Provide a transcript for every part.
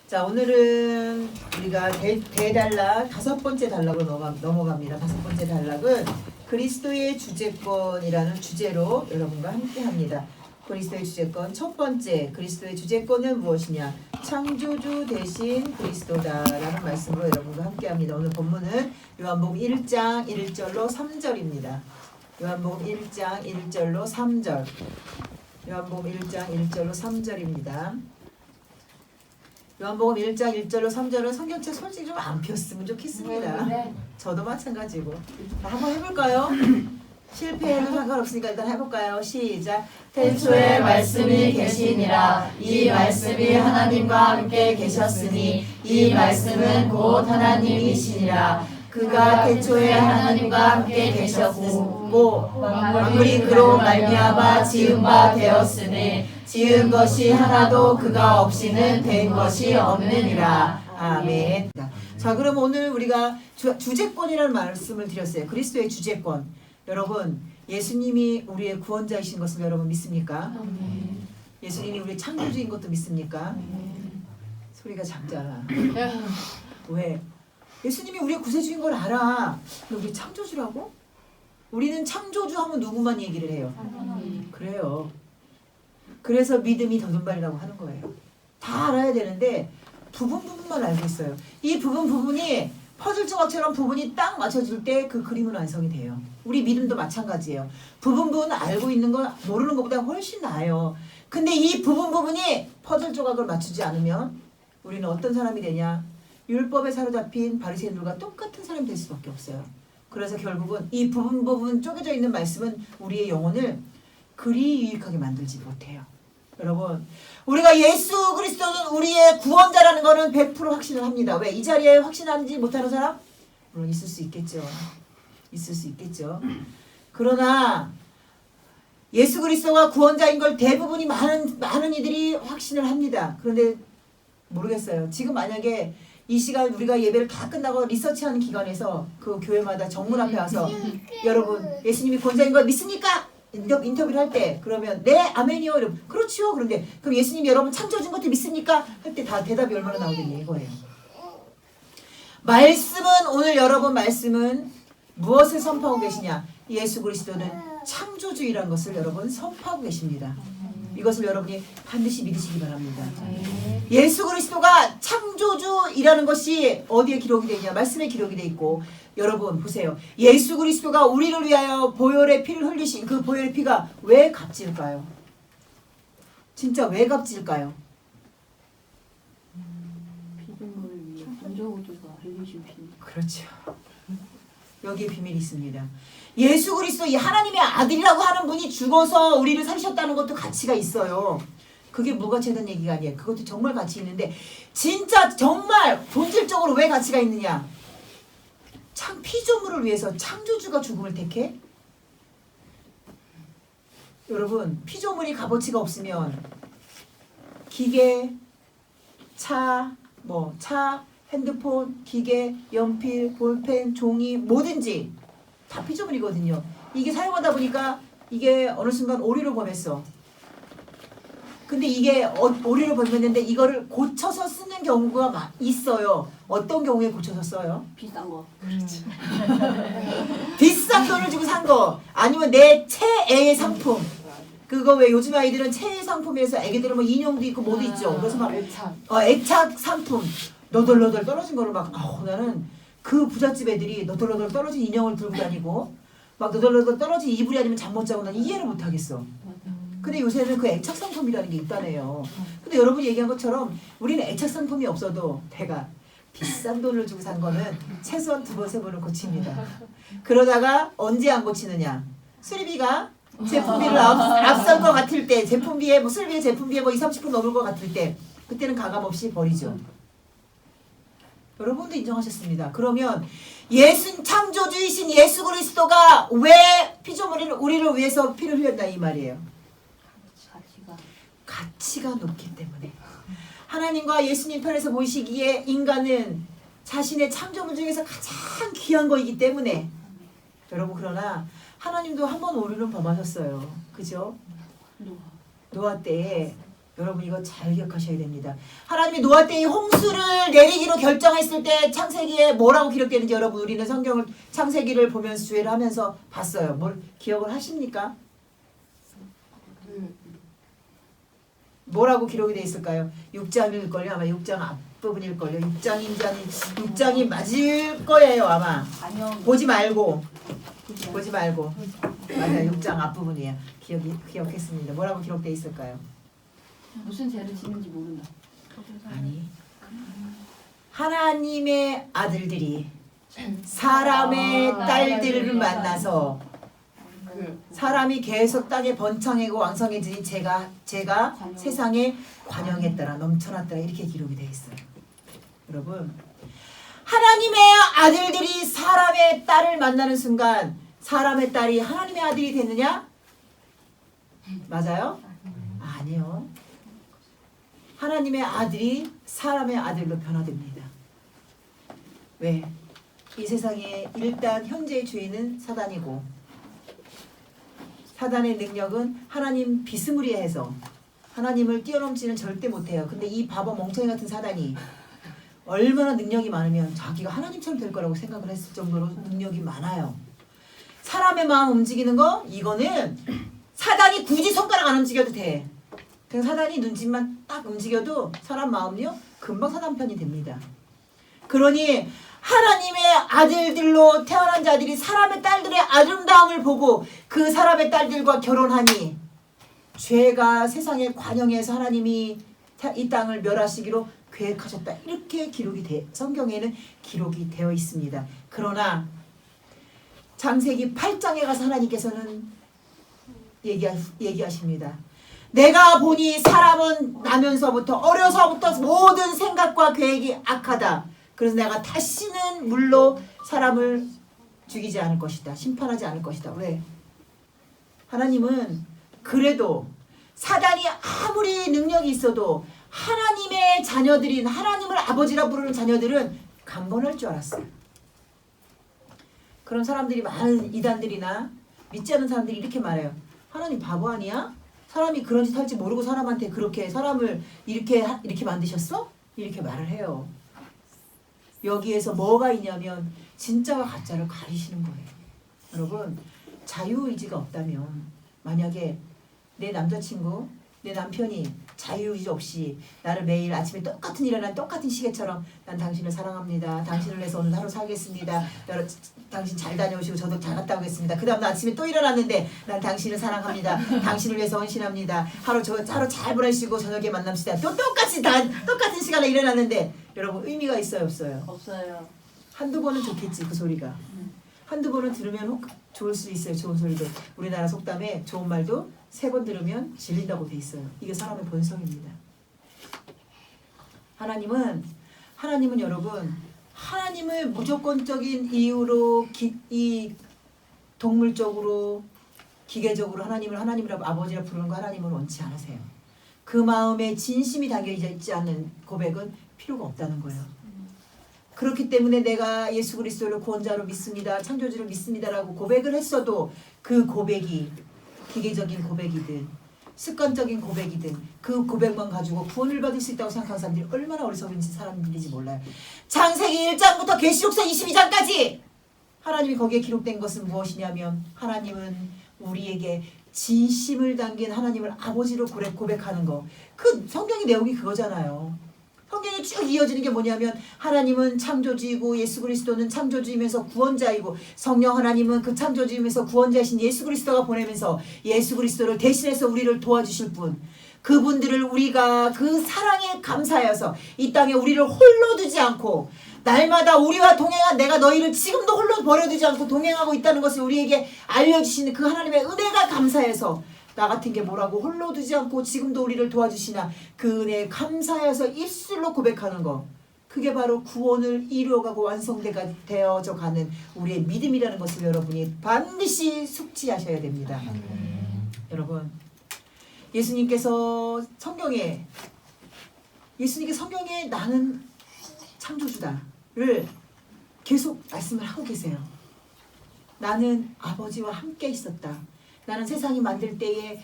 자, 오늘은 우리가 대단락 5번째 단락으로 넘어갑니다. 5번째 단락은 그리스도의 주재권이라는 주제로 여러분과 함께 합니다. 그리스도의 주재권 첫 번째, 그리스도의 주재권은 무엇이냐? 창조주 대신 그리스도다라는 말씀으로 여러분과 함께 합니다. 오늘 본문은 요한복음 1장 1절로 3절입니다. 요한복음 1장 1절로 3절. 요한복음 1장 1절로 3절입니다. 요한복음 1장 1절로 3절은 성경책 솔직히 좀 안 폈으면 좋겠습니다. 네. 저도 마찬가지고. 자, 한번 해볼까요? 실패해도 상관없으니까 일단 해볼까요? 시작. 태초에 말씀이 계시니라. 이 말씀이 하나님과 함께 계셨으니 이 말씀은 곧 하나님이시니라. 그가 태초에 하나님과 함께 계셨고 만물이 그로 말미암아 지은 바 되었으니 지은 것이 하나도 그가 없이는 된 것이 없느니라. 아멘. 자, 그럼 오늘 우리가 주재권이라는 말씀을 드렸어요. 그리스도의 주재권. 여러분, 예수님이 우리의 구원자이신 것을 여러분 믿습니까? 예수님이 우리의 창조주인 것도 믿습니까? 소리가 작잖아. 왜? 예수님이 우리의 구세주인 걸 알아. 근데 우리 창조주라고? 우리는 창조주 하면 누구만 얘기를 해요? 그래요. 그래서 믿음이 더듬발이라고 하는 거예요. 다 알아야 되는데 부분만 알고 있어요. 이 부분이 퍼즐 조각처럼 부분이 딱 맞춰질 때 그 그림은 완성이 돼요. 우리 믿음도 마찬가지예요. 부분 알고 있는 건 모르는 것보다 훨씬 나아요. 근데 이 부분이 퍼즐 조각을 맞추지 않으면 우리는 어떤 사람이 되냐? 율법에 사로잡힌 바리새인들과 똑같은 사람이 될 수밖에 없어요. 그래서 결국은 이 부분 쪼개져 있는 말씀은 우리의 영혼을 그리 유익하게 만들지 못해요. 여러분, 우리가 예수 그리스도는 우리의 구원자라는 거는 100% 확신을 합니다. 왜? 이 자리에 확신하지 못하는 사람? 물론 있을 수 있겠죠. 있을 수 있겠죠. 그러나 예수 그리스도가 구원자인 걸 대부분이 많은 이들이 확신을 합니다. 그런데 모르겠어요. 지금 만약에 이 시간 우리가 예배를 다 끝나고 리서치하는 기간에서 그 교회마다 정문 앞에 와서 여러분 예수님이 구원자인 걸 믿습니까? 인터뷰를 할 때 그러면 네 아멘이요 여러분 그렇지요. 그런데 그럼 예수님이 여러분 창조주인 것도 믿습니까? 할 때 다 대답이 얼마나 나오겠니 이거예요. 말씀은 오늘 여러분 말씀은 무엇을 선포하고 계시냐? 예수 그리스도는 창조주의라는 것을 여러분 선포하고 계십니다. 이것을 여러분이 반드시 믿으시기 바랍니다. 예수 그리스도가 창조주이라는 것이 어디에 기록이 되어 있냐? 말씀에 기록이 되어 있고 여러분 보세요. 예수 그리스도가 우리를 위하여 보혈의 피를 흘리신 그 보혈의 피가 왜 값질까요? 진짜 왜 값질까요? 피조물을 위해 창조주가 흘리신 피. 그렇죠. 여기에 비밀이 있습니다. 예수 그리스도 이 하나님의 아들이라고 하는 분이 죽어서 우리를 살리셨다는 것도 가치가 있어요. 그게 무가치하다는 얘기가 아니에요. 그것도 정말 가치 있는데 진짜 정말 본질적으로 왜 가치가 있느냐? 피조물을 위해서 창조주가 죽음을 택해? 여러분 피조물이 값어치가 없으면 기계, 차, 핸드폰, 기계, 연필, 볼펜, 종이 뭐든지 다 피조물이거든요. 이게 사용하다 보니까 이게 어느 순간 오류를 범했어. 근데 이게 오류를 범했는데 이거를 고쳐서 쓰는 경우가 있어요. 어떤 경우에 고쳐서 써요? 비싼 거. 그렇지. 비싼 돈을 주고 산 거 아니면 내 최애의 상품. 그거 왜 요즘 아이들은 최애 상품에서 애기들은 뭐 인형도 있고 뭐도 있죠. 그래서 막 애착 상품 너덜너덜 떨어진 거를 막 나는 그 부잣집 애들이 너덜너덜 떨어진 인형을 들고 다니고 막 너덜너덜 떨어진 이불이 아니면 잠 못 자고 난 이해를 못 하겠어. 근데 요새는 그 애착 상품이라는 게 있다네요. 근데 여러분이 얘기한 것처럼 우리는 애착 상품이 없어도 내가 비싼 돈을 주고 산 거는 최소한 2번, 3번을 고칩니다. 그러다가 언제 안 고치느냐? 수리비가 제품비를 앞설 것 같을 때 제품비에 수리비에 제품비에 20-30% 넘을 것 같을 때 그때는 가감없이 버리죠. 여러분도 인정하셨습니다. 그러면 창조주이신 예수 그리스도가 왜 피조물인 우리를 위해서 피를 흘렸다 이 말이에요. 가치가 높기 때문에. 하나님과 예수님 편에서 보시기에 인간은 자신의 창조물 중에서 가장 귀한 거이기 때문에. 여러분 그러나 하나님도 한 번 오류를 범하셨어요. 그죠? 노아 때에 여러분 이거 잘 기억하셔야 됩니다. 하나님이 노아 때 이 홍수를 내리기로 결정했을 때 창세기에 뭐라고 기록되는지 여러분 우리는 성경을 창세기를 보면서 주의를 하면서 봤어요. 뭘 기억을 하십니까? 뭐라고 기록이 돼 있을까요? 6장일걸요. 아마 6장 앞부분일걸요. 6장인지 아니 6장이 맞을 거예요. 아마. 아니요. 보지 말고 맞아요. 6장 앞부분이에요. 기억했습니다. 뭐라고 기록돼 있을까요? 무슨 죄를 짓는지 모른다. 아니 하나님의 아들들이 사람의 딸들을 만나서 사람이 계속 땅에 번창하고 왕성해지니 제가 세상에 관영했더라 넘쳐났더라 이렇게 기록이 되어 있어요. 여러분 하나님의 아들들이 사람의 딸을 만나는 순간 사람의 딸이 하나님의 아들이 됐느냐? 맞아요? 아니요. 하나님의 아들이 사람의 아들로 변화됩니다. 왜? 이 세상에 일단 현재의 주인은 사단이고 사단의 능력은 하나님 비스무리해서 하나님을 뛰어넘지는 절대 못해요. 근데 이 바보 멍청이 같은 사단이 얼마나 능력이 많으면 자기가 하나님처럼 될 거라고 생각을 했을 정도로 능력이 많아요. 사람의 마음 움직이는 거 이거는 사단이 굳이 손가락 안 움직여도 돼. 그냥 사단이 눈짓만 딱 움직여도 사람 마음요 금방 사단 편이 됩니다. 그러니 하나님의 아들들로 태어난 자들이 사람의 딸들의 아름다움을 보고 그 사람의 딸들과 결혼하니 죄가 세상에 관영해서 하나님이 이 땅을 멸하시기로 계획하셨다. 이렇게 성경에는 기록이 되어 있습니다. 그러나 창세기 8장에 가서 하나님께서는 얘기하십니다. 내가 보니 사람은 나면서부터 어려서부터 모든 생각과 계획이 악하다. 그래서 내가 다시는 물로 사람을 죽이지 않을 것이다. 심판하지 않을 것이다. 왜? 하나님은 그래도 사단이 아무리 능력이 있어도 하나님의 자녀들인 하나님을 아버지라 부르는 자녀들은 강건할 줄 알았어요. 그런 사람들이 많은 이단들이나 믿지 않는 사람들이 이렇게 말해요. 하나님 바보 아니야? 사람이 그런 짓 할지 모르고 사람한테 그렇게 사람을 이렇게 만드셨어? 이렇게 말을 해요. 여기에서 뭐가 있냐면 진짜와 가짜를 가리시는 거예요. 여러분 자유의지가 없다면 만약에 내 남자친구, 내 남편이 자유의지 없이 나를 매일 아침에 똑같은 일어난 똑같은 시계처럼 난 당신을 사랑합니다. 당신을 위해서 오늘 하루 살겠습니다. 당신 잘 다녀오시고 저도 잘 갔다 오겠습니다. 그 다음 날 아침에 또 일어났는데 난 당신을 사랑합니다. 당신을 위해서 헌신합니다. 하루 잘 보내시고 저녁에 만납시다. 또 똑같은 시간에 일어났는데 여러분 의미가 있어요 없어요? 없어요. 한두 번은 좋겠지 그 소리가. 한두 번은 들으면 좋을 수 있어요. 좋은 소리도. 우리나라 속담에 좋은 말도 3번 들으면 질린다고 돼 있어요. 이게 사람의 본성입니다. 하나님은 여러분 하나님을 무조건적인 이유로 이 동물적으로 기계적으로 하나님이라고 아버지라 부르는 거 하나님은 원치 않으세요. 그 마음에 진심이 담겨져 있지 않는 고백은 필요가 없다는 거예요. 그렇기 때문에 내가 예수 그리스도를 구원자로 믿습니다. 창조주를 믿습니다라고 고백을 했어도 그 고백이 기계적인 고백이든 습관적인 고백이든 그 고백만 가지고 구원을 받을 수 있다고 생각하는 사람들이 얼마나 어리석은 사람들인지 몰라요. 창세기 1장부터 계시록서 22장까지 하나님이 거기에 기록된 것은 무엇이냐면 하나님은 우리에게 진심을 담긴 하나님을 아버지로 고백하는 거. 그 성경의 내용이 그거잖아요. 성경이 쭉 이어지는 게 뭐냐면 하나님은 창조주이고 예수 그리스도는 창조주이면서 구원자이고 성령 하나님은 그 창조주이면서 구원자이신 예수 그리스도가 보내면서 예수 그리스도를 대신해서 우리를 도와주실 분, 그분들을 우리가 그 사랑에 감사하여서 이 땅에 우리를 홀로 두지 않고 날마다 우리와 동행한 내가 너희를 지금도 홀로 버려두지 않고 동행하고 있다는 것을 우리에게 알려주시는 그 하나님의 은혜가 감사해서 나 같은 게 뭐라고 홀로 두지 않고 지금도 우리를 도와주시나 그 은혜에 감사해서 입술로 고백하는 거. 그게 바로 구원을 이루어가고 완성되어져 가는 우리의 믿음이라는 것을 여러분이 반드시 숙지하셔야 됩니다. 여러분 예수님께서 성경에 나는 창조주다를 계속 말씀을 하고 계세요. 나는 아버지와 함께 있었다. 나는 세상이 만들 때에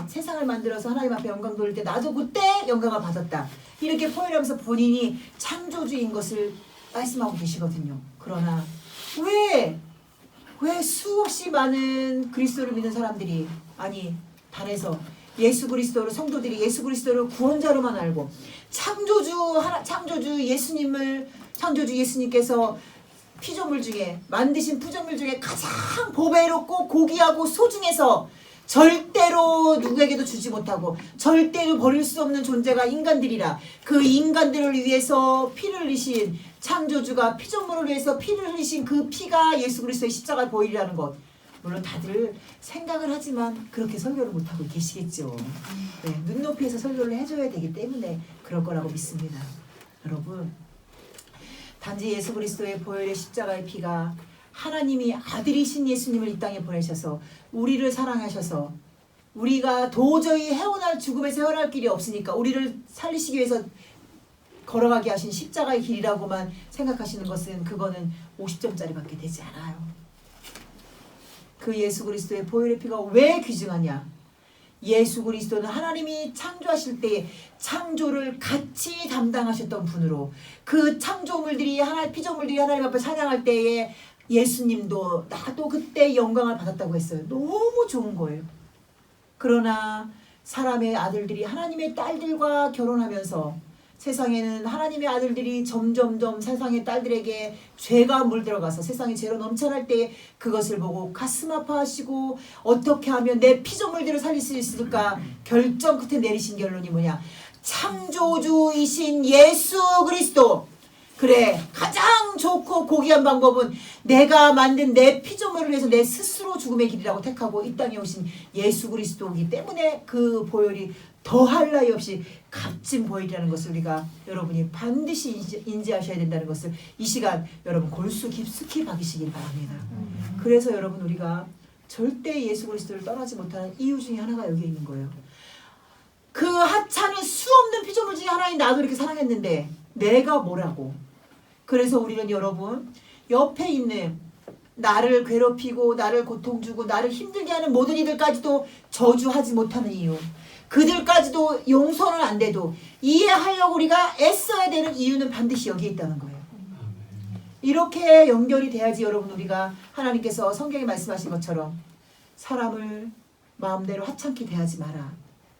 세상을 만들어서 하나님 앞에 영광 돌릴 때 나도 그때 영광을 받았다. 이렇게 포괄하면서 본인이 창조주인 것을 말씀하고 계시거든요. 그러나 왜 수없이 많은 그리스도를 믿는 사람들이 단에서 예수 그리스도를 성도들이 예수 그리스도를 구원자로만 알고 창조주 예수님께서 피조물 중에 만드신 피조물 중에 가장 보배롭고 고귀하고 소중해서 절대로 누구에게도 주지 못하고 절대로 버릴 수 없는 존재가 인간들이라 그 인간들을 위해서 피를 흘리신 창조주가 피조물을 위해서 피를 흘리신 그 피가 예수 그리스도의 십자가의 보혈이라는 것 물론 다들 생각을 하지만 그렇게 설교를 못하고 계시겠죠. 네, 눈높이에서 설교를 해줘야 되기 때문에 그럴 거라고 믿습니다. 여러분 단지 예수 그리스도의 보혈의 십자가의 피가 하나님이 아들이신 예수님을 이 땅에 보내셔서 우리를 사랑하셔서 우리가 도저히 죽음에서 헤어날 길이 없으니까 우리를 살리시기 위해서 걸어가게 하신 십자가의 길이라고만 생각하시는 것은 그거는 50점짜리밖에 되지 않아요. 그 예수 그리스도의 보혈의 피가 왜 귀중하냐? 예수 그리스도는 하나님이 창조하실 때에 창조를 같이 담당하셨던 분으로 그 창조물들이 피조물들이 하나님 앞에 찬양할 때에 예수님도 나도 그때 영광을 받았다고 했어요. 너무 좋은 거예요. 그러나 사람의 아들들이 하나님의 딸들과 결혼하면서 세상에는 하나님의 아들들이 점점점 세상의 딸들에게 죄가 물들어가서 세상이 죄로 넘쳐날 때 그것을 보고 가슴 아파하시고 어떻게 하면 내 피조물들을 살릴 수 있을까 결정 끝에 내리신 결론이 뭐냐? 창조주이신 예수 그리스도. 그래 가장 좋고 고귀한 방법은 내가 만든 내 피조물을 위해서 내 스스로 죽음의 길이라고 택하고 이 땅에 오신 예수 그리스도이기 때문에 그 보혈이 더할 나위 없이 값진 보혈이라는 것을 우리가 여러분이 반드시 인지하셔야 된다는 것을 이 시간 여러분 골수 깊숙이 박이시길 바랍니다. 그래서 여러분 우리가 절대 예수 그리스도를 떠나지 못하는 이유 중에 하나가 여기 있는 거예요. 그 하찮은 수없는 피조물 중에 하나인 나도 이렇게 사랑했는데 내가 뭐라고. 그래서 우리는 여러분 옆에 있는 나를 괴롭히고 나를 고통 주고 나를 힘들게 하는 모든 이들까지도 저주하지 못하는 이유, 그들까지도 용서는 안 돼도 이해하려고 우리가 애써야 되는 이유는 반드시 여기에 있다는 거예요. 이렇게 연결이 돼야지 여러분 우리가 하나님께서 성경에 말씀하신 것처럼 사람을 마음대로 하찮게 대하지 마라.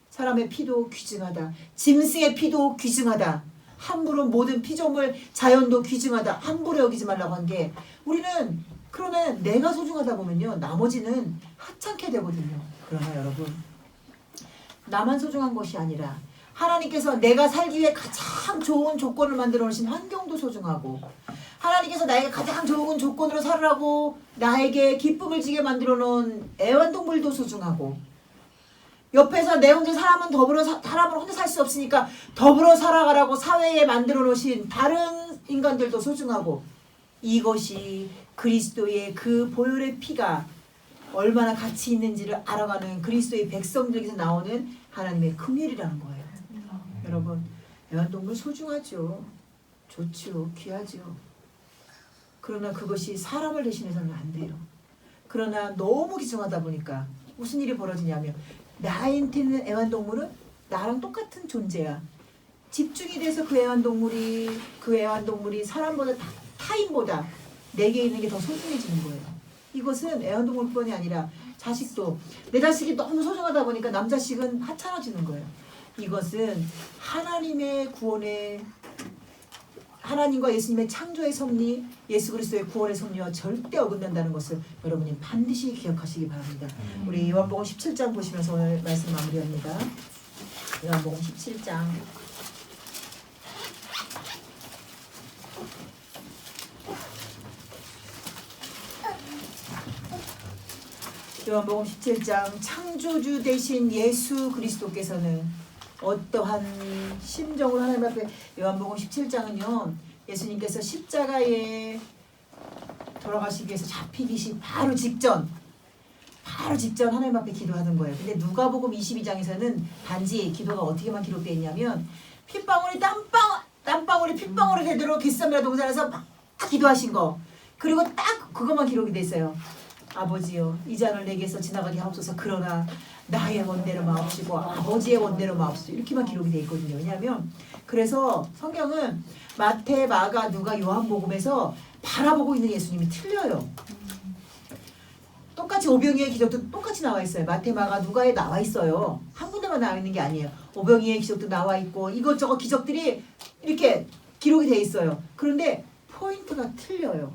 사람의 피도 귀중하다. 짐승의 피도 귀중하다. 함부로 모든 피조물 자연도 귀중하다. 함부로 여기지 말라고 한 게 우리는 그러나 내가 소중하다 보면요 나머지는 하찮게 되거든요. 그러나 여러분 나만 소중한 것이 아니라 하나님께서 내가 살기 위해 가장 좋은 조건을 만들어 놓으신 환경도 소중하고 하나님께서 나에게 가장 좋은 조건으로 살으라고 나에게 기쁨을 지게 만들어 놓은 애완동물도 소중하고 옆에서 내 혼자 사람은 혼자 살 수 없으니까 더불어 살아가라고 사회에 만들어 놓으신 다른 인간들도 소중하고 이것이 그리스도의 그 보혈의 피가 얼마나 가치 있는지를 알아가는 그리스도의 백성들에게서 나오는 하나님의 긍휼이라는 거예요. 여러분 애완동물 소중하죠. 좋죠. 귀하죠. 그러나 그것이 사람을 대신해서는 안 돼요. 그러나 너무 귀중하다 보니까 무슨 일이 벌어지냐면 나한테는 애완동물은 나랑 똑같은 존재야. 집중이 돼서 그 애완동물이 사람보다 타인보다 내게 있는 게 더 소중해지는 거예요. 이것은 애완동물뿐이 아니라 자식도 내 자식이 너무 소중하다 보니까 남자식은 하찮아지는 거예요. 이것은 하나님의 구원의 하나님과 예수님의 창조의 섭리, 예수 그리스도의 구원의 섭리와 절대 어긋난다는 것을 여러분이 반드시 기억하시기 바랍니다. 우리 요한복음 17장 보시면서 오늘 말씀 마무리합니다. 요한복음 17장 요한복음 17장 창조주 되신 예수 그리스도께서는 어떠한 심정으로 하나님 앞에 요한복음 17장은요 예수님께서 십자가에 돌아가시기 위해서 잡히기 바로 직전 하나님 앞에 기도하는 거예요. 근데 누가복음 22장에서는 단지 기도가 어떻게만 기록되어 있냐면 핏방울이 땀방울이 핏방울이 되도록 겟세마네 동산에서 막 기도하신 거 그리고 딱 그것만 기록이 돼 있어요. 아버지여 이 잔을 내게서 지나가게 하옵소서. 그러나 나의 원대로 마옵시고 아버지의 원대로 마옵소서. 이렇게만 기록이 되어 있거든요. 왜냐하면 그래서 성경은 마태, 마가, 누가, 요한복음에서 바라보고 있는 예수님이 틀려요. 똑같이 오병이의 기적도 똑같이 나와 있어요. 마태, 마가, 누가에 나와 있어요. 한 군데만 나와 있는 게 아니에요. 오병이의 기적도 나와 있고 이것저것 기적들이 이렇게 기록이 돼 있어요. 그런데 포인트가 틀려요.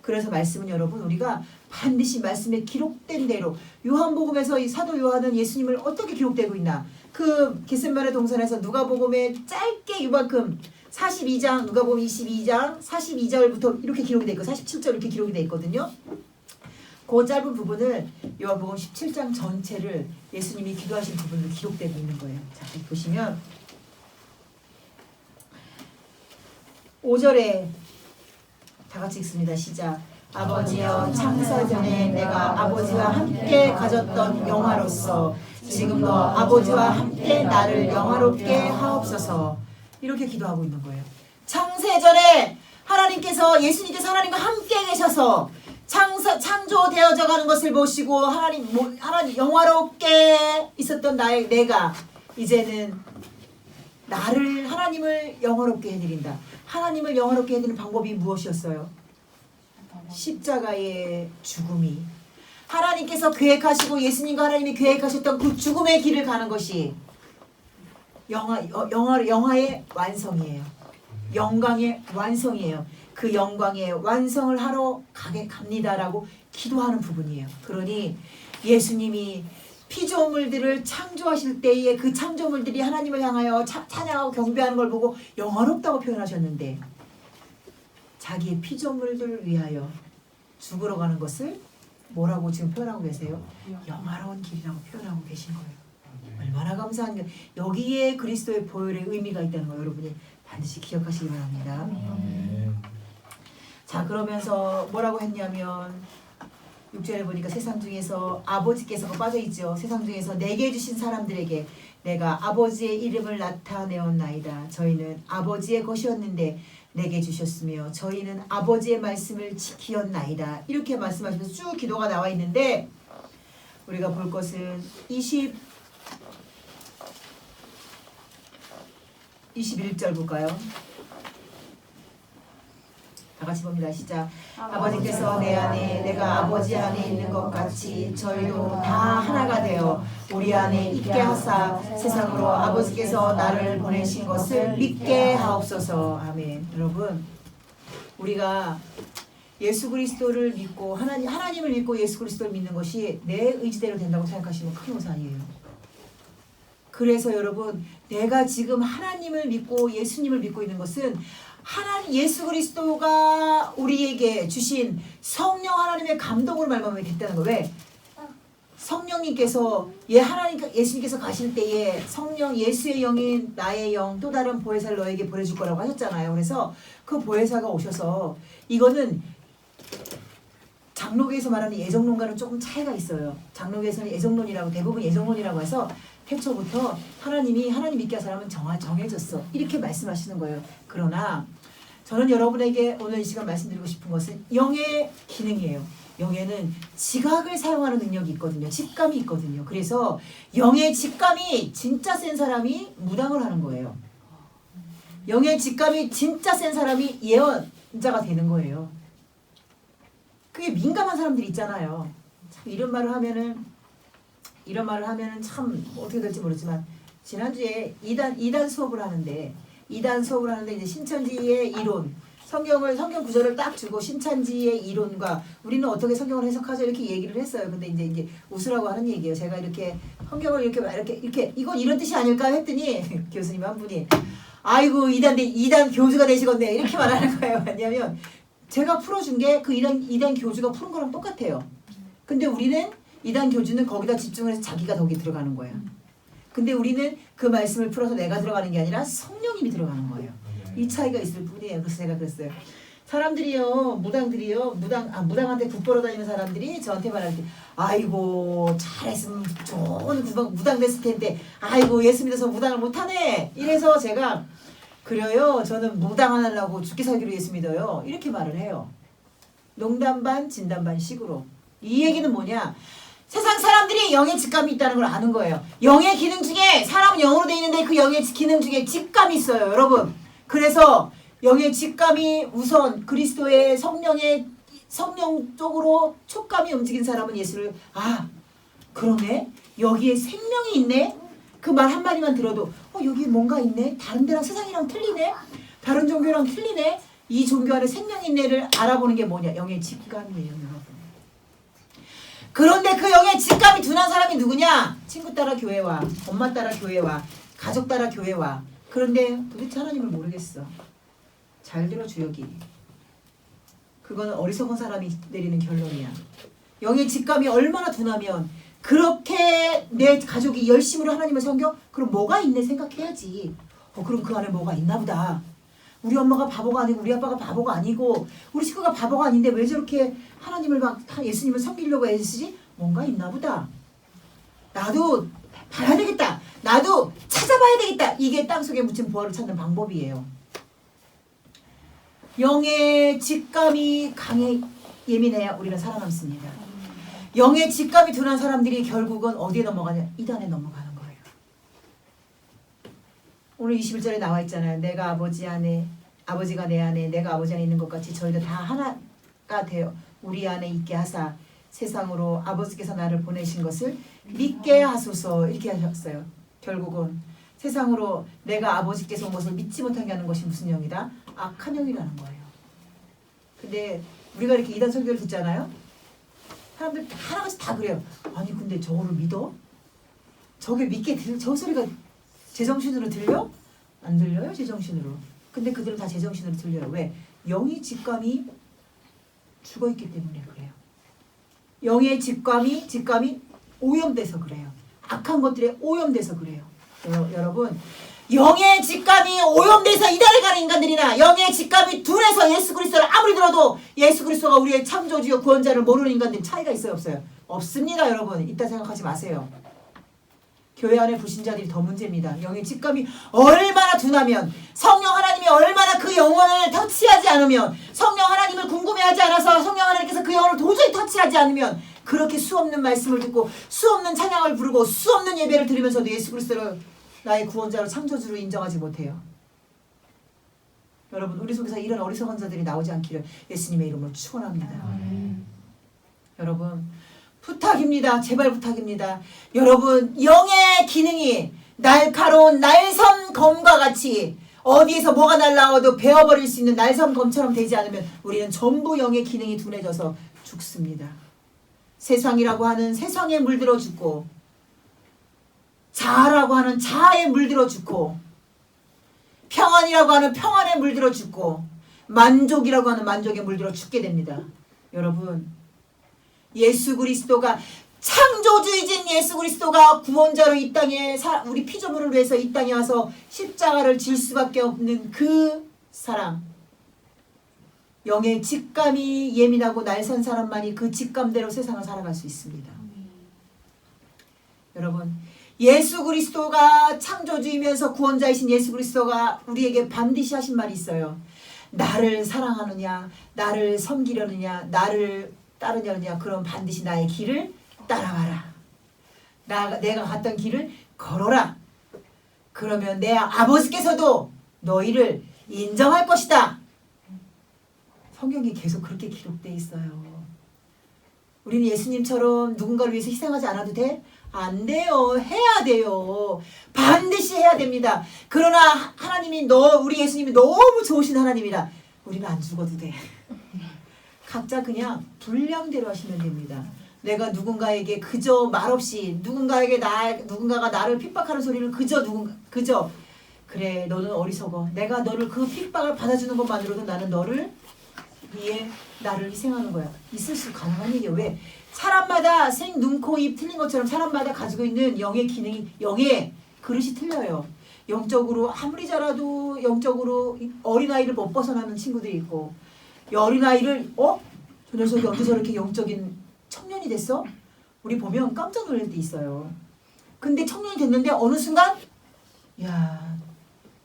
그래서 말씀은 여러분 우리가 반드시 말씀에 기록된 대로 요한복음에서 이 사도 요한은 예수님을 어떻게 기록되고 있나 그 겟세마네 동산에서 누가복음에 짧게 이만큼 42장 누가복음 22장 42절부터 이렇게 기록이 돼 있고 47절 이렇게 기록이 돼 있거든요. 그 짧은 부분을 요한복음 17장 전체를 예수님이 기도하신 부분으로 기록되고 있는 거예요. 자, 보시면 5절에 다 같이 읽습니다. 시작. 아버지여 창세 전에 내가 아버지와 함께 가졌던 영화로서 지금도 아버지와 함께 나를 영화롭게 하옵소서. 이렇게 기도하고 있는 거예요. 창세 전에 하나님께서 예수님께서 하나님과 함께 계셔서 창조되어져 가는 것을 보시고 하나님 영화롭게 있었던 내가 이제는 나를 하나님을 영화롭게 해드린다. 하나님을 영화롭게 해드리는 방법이 무엇이었어요? 십자가의 죽음이 하나님께서 계획하시고 예수님과 하나님이 계획하셨던 그 죽음의 길을 가는 것이 영화의 완성이에요. 영광의 완성이에요. 그 영광의 완성을 하러 갑니다라고 기도하는 부분이에요. 그러니 예수님이 피조물들을 창조하실 때에 그 창조물들이 하나님을 향하여 찬양하고 경배하는 걸 보고 영화롭다고 표현하셨는데 자기의 피조물들을 위하여 죽으러 가는 것을 뭐라고 지금 표현하고 계세요? 영화로운 길이라고 표현하고 계신 거예요. 얼마나 감사한 여기에 그리스도의 보혈의 의미가 있다는 거 여러분이 반드시 기억하시기 바랍니다. 자 그러면서 뭐라고 했냐면 6절에 보니까 세상 중에서 아버지께서 빠져있죠. 세상 중에서 내게 주신 사람들에게 내가 아버지의 이름을 나타내었나이다. 저희는 아버지의 것이었는데 내게 주셨으며 저희는 아버지의 말씀을 지키었나이다. 이렇게 말씀하시면서 쭉 기도가 나와 있는데 우리가 볼 것은 21절 볼까요? 다 같이 봅니다. 시작. 아버지께서 내 안에 내가 아버지 안에 있는 것 같이 저희도 다 하나가 되어 우리 안에 있게 하사 세상으로 아버지께서 나를 보내신 것을 믿게 하옵소서. 아멘. 여러분 우리가 예수 그리스도를 믿고 하나님을 믿고 예수 그리스도를 믿는 것이 내 의지대로 된다고 생각하시면 큰 오산이에요. 그래서 여러분 내가 지금 하나님을 믿고 예수님을 믿고 있는 것은 하나님 예수 그리스도가 우리에게 주신 성령 하나님의 감동으로 말미암아 됐다는 거. 왜? 성령님께서 예수님께서 가실 때에 성령 예수의 영인 나의 영 또 다른 보혜사를 너에게 보내줄 거라고 하셨잖아요. 그래서 그 보혜사가 오셔서 이거는 장로교에서 말하는 예정론과는 조금 차이가 있어요. 장로교에서는 예정론이라고 대부분 예정론이라고 해서 태초부터 하나님 믿게 한 사람은 정해졌어. 이렇게 말씀하시는 거예요. 그러나 저는 여러분에게 오늘 이 시간 말씀드리고 싶은 것은 영의 기능이에요. 영에는 지각을 사용하는 능력이 있거든요. 직감이 있거든요. 그래서 영의 직감이 진짜 센 사람이 무당을 하는 거예요. 영의 직감이 진짜 센 사람이 예언자가 되는 거예요. 그게 민감한 사람들이 있잖아요. 참 이런 말을 하면은 참 어떻게 될지 모르지만 지난주에 2단 수업을 하는데 이제 신천지의 이론 성경 구절을 딱 주고 신천지의 이론과 우리는 어떻게 성경을 해석하죠 이렇게 얘기를 했어요. 근데 이제 웃으라고 하는 얘기예요. 제가 이렇게 성경을 이렇게 이건 이런 뜻이 아닐까 했더니 교수님 한 분이 아이고 2단 교주가 되시겠네 이렇게 말하는 거예요. 왜냐면 제가 풀어준 게 그 2단 교주가 푸른 거랑 똑같아요. 근데 우리는 2단 교주는 거기다 집중을 해서 자기가 거기 들어가는 거예요. 근데 우리는 그 말씀을 풀어서 내가 들어가는 게 아니라 성령님이 들어가는 거예요. 이 차이가 있을 뿐이에요. 그래서 제가 그랬어요. 사람들이요, 무당한테 굿보러 다니는 사람들이 저한테 말할 때, 아이고 잘했으면 좋은 무당 됐을 텐데, 아이고 예수 믿어서 무당을 못하네. 이래서 제가 그래요. 저는 무당 안 하려고 죽게 살기로 예수 믿어요. 이렇게 말을 해요. 농담 반 진담 반 식으로. 이 얘기는 뭐냐? 세상 사람들이 영의 직감이 있다는 걸 아는 거예요. 영의 기능 중에 사람은 영으로 돼 있는데 그 영의 기능 중에 직감이 있어요, 여러분. 그래서 영의 직감이 우선 그리스도의 성령 쪽으로 촉감이 움직인 사람은 예수를 그러네? 여기에 생명이 있네? 그 말 한마디만 들어도 여기 뭔가 있네? 다른 데랑 세상이랑 틀리네? 다른 종교랑 틀리네? 이 종교 안에 생명이 있네를 알아보는 게 뭐냐? 영의 직감이에요, 여러분. 그런데 그 영의 직감이 둔한 사람이 누구냐? 친구 따라 교회와, 엄마 따라 교회와, 가족 따라 교회와. 그런데 도대체 하나님을 모르겠어. 잘 들어 주역이. 그거는 어리석은 사람이 내리는 결론이야. 영의 직감이 얼마나 둔하면 그렇게 내 가족이 열심으로 하나님을 섬겨? 그럼 뭐가 있네 생각해야지. 그럼 그 안에 뭐가 있나 보다. 우리 엄마가 바보가 아니고 우리 아빠가 바보가 아니고 우리 식구가 바보가 아닌데 왜 저렇게 하나님을 막 예수님을 섬기려고 애쓰지? 뭔가 있나 보다. 나도 봐야 되겠다. 나도 찾아봐야 되겠다. 이게 땅속에 묻힌 부활을 찾는 방법이에요. 영의 직감이 강해 예민해야 우리는 살아남습니다. 영의 직감이 둔한 사람들이 결국은 어디에 넘어가냐? 이단에 넘어가는 거예요. 오늘 21절에 나와 있잖아요. 내가 아버지 안에, 아버지가 내 안에, 내가 아버지 안에 있는 것 같이 저희도 다 하나가 되어 우리 안에 있게 하사 세상으로 아버지께서 나를 보내신 것을 믿게 하소서 이렇게 하셨어요. 결국은 세상으로 내가 아버지께서 온 것을 믿지 못하게 하는 것이 무슨 영이다? 악한 영이라는 거예요. 근데 우리가 이렇게 이단 설교를 듣잖아요. 사람들 하나같이 다 그래요. 아니 근데 저거를 믿어? 저게 믿게 저 소리가 제정신으로 들려? 안 들려요 제정신으로. 근데 그들은 다 제정신으로 들려요. 왜? 영의 직감이 죽어있기 때문에 그래요. 영의 직감이 오염돼서 그래요. 악한 것들에 오염돼서 그래요. 여러분 영의 직감이 오염돼서 이단에 가는 인간들이나 영의 직감이 둔해서 예수 그리스도를 아무리 들어도 예수 그리스도가 우리의 창조주요 구원자를 모르는 인간들 차이가 있어요 없어요? 없습니다 여러분. 이따 생각하지 마세요. 교회 안에 불신자들이 더 문제입니다. 영의 직감이 얼마나 둔하면 성령 하나님이 얼마나 그 영혼을 터치하지 않으면 성령 하나님을 궁금해하지 않아서 성령 하나님께서 그 영혼을 도저히 터치하지 않으면 그렇게 수없는 말씀을 듣고 수없는 찬양을 부르고 수없는 예배를 드리면서도 예수 그리스도를 나의 구원자로 창조주로 인정하지 못해요. 여러분 우리 속에서 이런 어리석은 자들이 나오지 않기를 예수님의 이름으로 축원합니다. 여러분 부탁입니다. 제발 부탁입니다. 여러분 영의 기능이 날카로운 날선 검과 같이 어디에서 뭐가 날라와도 베어버릴 수 있는 날선 검처럼 되지 않으면 우리는 전부 영의 기능이 둔해져서 죽습니다. 세상이라고 하는 세상에 물들어 죽고 자아라고 하는 자아에 물들어 죽고 평안이라고 하는 평안에 물들어 죽고 만족이라고 하는 만족에 물들어 죽게 됩니다. 여러분 예수 그리스도가 창조주이신 예수 그리스도가 구원자로 이 땅에 우리 피조물을 위해서 이 땅에 와서 십자가를 질 수밖에 없는 그 사랑 영의 직감이 예민하고 날선 사람만이 그 직감대로 세상을 살아갈 수 있습니다. 여러분 예수 그리스도가 창조주이면서 구원자이신 예수 그리스도가 우리에게 반드시 하신 말이 있어요. 나를 사랑하느냐 나를 섬기려느냐 나를 따르느냐 그럼 반드시 나의 길을 따라와라. 내가 갔던 길을 걸어라. 그러면 내 아버지께서도 너희를 인정할 것이다. 성경이 계속 그렇게 기록되어 있어요. 우리는 예수님처럼 누군가를 위해서 희생하지 않아도 돼? 안 돼요. 해야 돼요. 반드시 해야 됩니다. 그러나 하나님이 우리 예수님이 너무 좋으신 하나님이라 우리는 안 죽어도 돼. 각자 그냥 분량대로 하시면 됩니다. 내가 누군가에게 그저 말없이 누군가가 나를 핍박하는 소리를 그저 그래 너는 어리석어. 내가 너를 그 핍박을 받아주는 것만으로도 나는 너를 위해 나를 희생하는 거야. 있을 수 가능한 얘기야. 왜? 사람마다 눈, 코, 입 틀린 것처럼 사람마다 가지고 있는 영의 기능이 영의 그릇이 틀려요. 영적으로 아무리 잘해도 영적으로 어린아이를 못 벗어나는 친구들이 있고 어린아이를 저 녀석이 언제 저렇게 영적인 청년이 됐어? 우리 보면 깜짝 놀랄 때 있어요. 근데 청년이 됐는데 어느 순간 야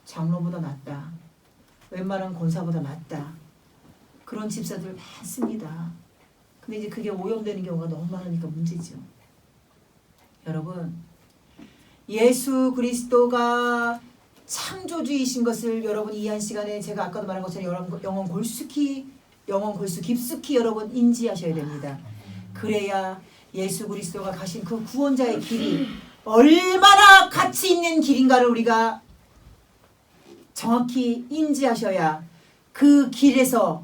장로보다 낫다. 웬만한 권사보다 낫다. 그런 집사들 많습니다. 근데 이제 그게 오염되는 경우가 너무 많으니까 문제죠. 여러분, 예수 그리스도가 창조주이신 것을 여러분 이 한 시간에 제가 아까도 말한 것처럼 여러분 영혼 골수 깊숙이 여러분 인지하셔야 됩니다. 그래야 예수 그리스도가 가신 그 구원자의 길이 얼마나 가치 있는 길인가를 우리가 정확히 인지하셔야 그 길에서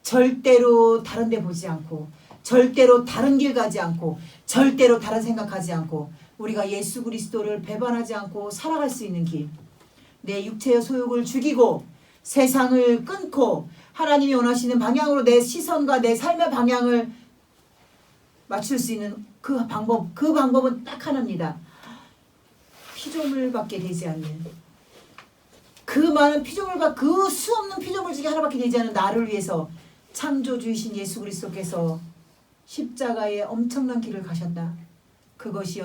절대로 다른 데 보지 않고 절대로 다른 길 가지 않고 절대로 다른 생각하지 않고 우리가 예수 그리스도를 배반하지 않고 살아갈 수 있는 길, 내 육체의 소욕을 죽이고 세상을 끊고 하나님이 원하시는 방향으로 내 시선과 내 삶의 방향을 맞출 수 있는 그 방법은 딱 하나입니다. 피조물밖에 되지 않는 그 많은 피조물과 그 수없는 피조물 중에 하나밖에 되지 않은 나를 위해서 창조주이신 예수 그리스도께서 십자가의 엄청난 길을 가셨다. 그것이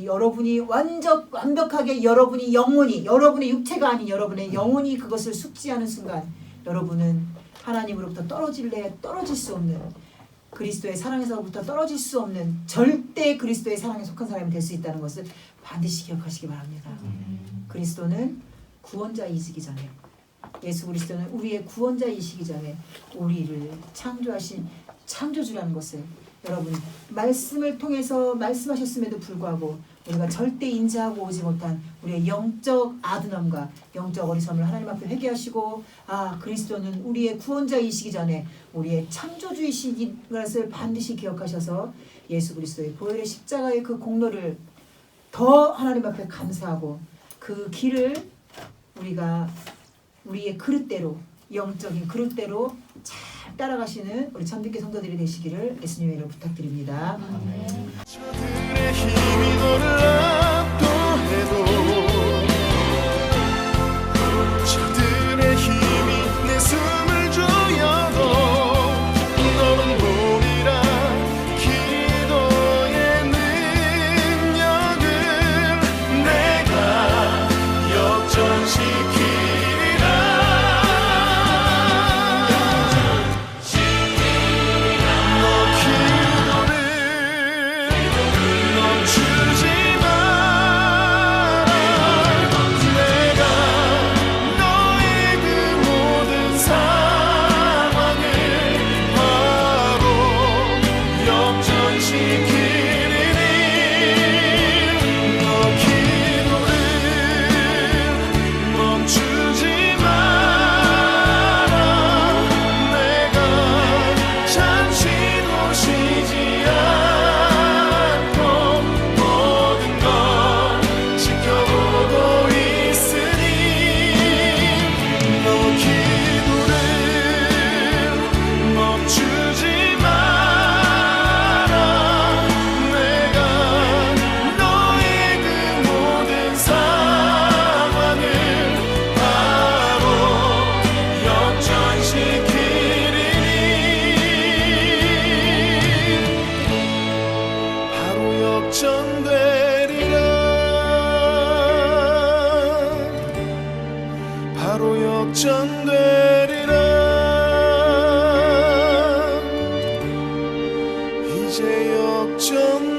여러분이 완벽하게 여러분이 영혼이 여러분의 육체가 아닌 여러분의 영혼이 그것을 숙지하는 순간 여러분은 하나님으로부터 떨어질 수 없는 그리스도의 사랑에서부터 떨어질 수 없는 절대 그리스도의 사랑에 속한 사람이 될 수 있다는 것을 반드시 기억하시기 바랍니다. 그리스도는 구원자이시기 전에 예수 그리스도는 우리의 구원자이시기 전에 우리를 창조하신 창조주라는 것을 여러분 말씀을 통해서 말씀하셨음에도 불구하고 우리가 절대 인지하고 오지 못한 우리의 영적 아둔함과 영적 어리석음을 하나님 앞에 회개하시고 그리스도는 우리의 구원자이시기 전에 우리의 창조주이신 것을 반드시 기억하셔서 예수 그리스도의 보혈의 십자가의 그 공로를 더 하나님 앞에 감사하고 그 길을 우리가 우리의 그릇대로 영적인 그릇대로 잘 따라가시는 우리 참듣게 성도들이 되시기를 예수님의 이름으로 부탁드립니다. 저들의 힘이 놀랍도 해도 저들의 힘이 내 숨을 조여도 너는 보리라 기도의 능력을 내가 역전시키리라. 바로 역전되리라. 이제 역전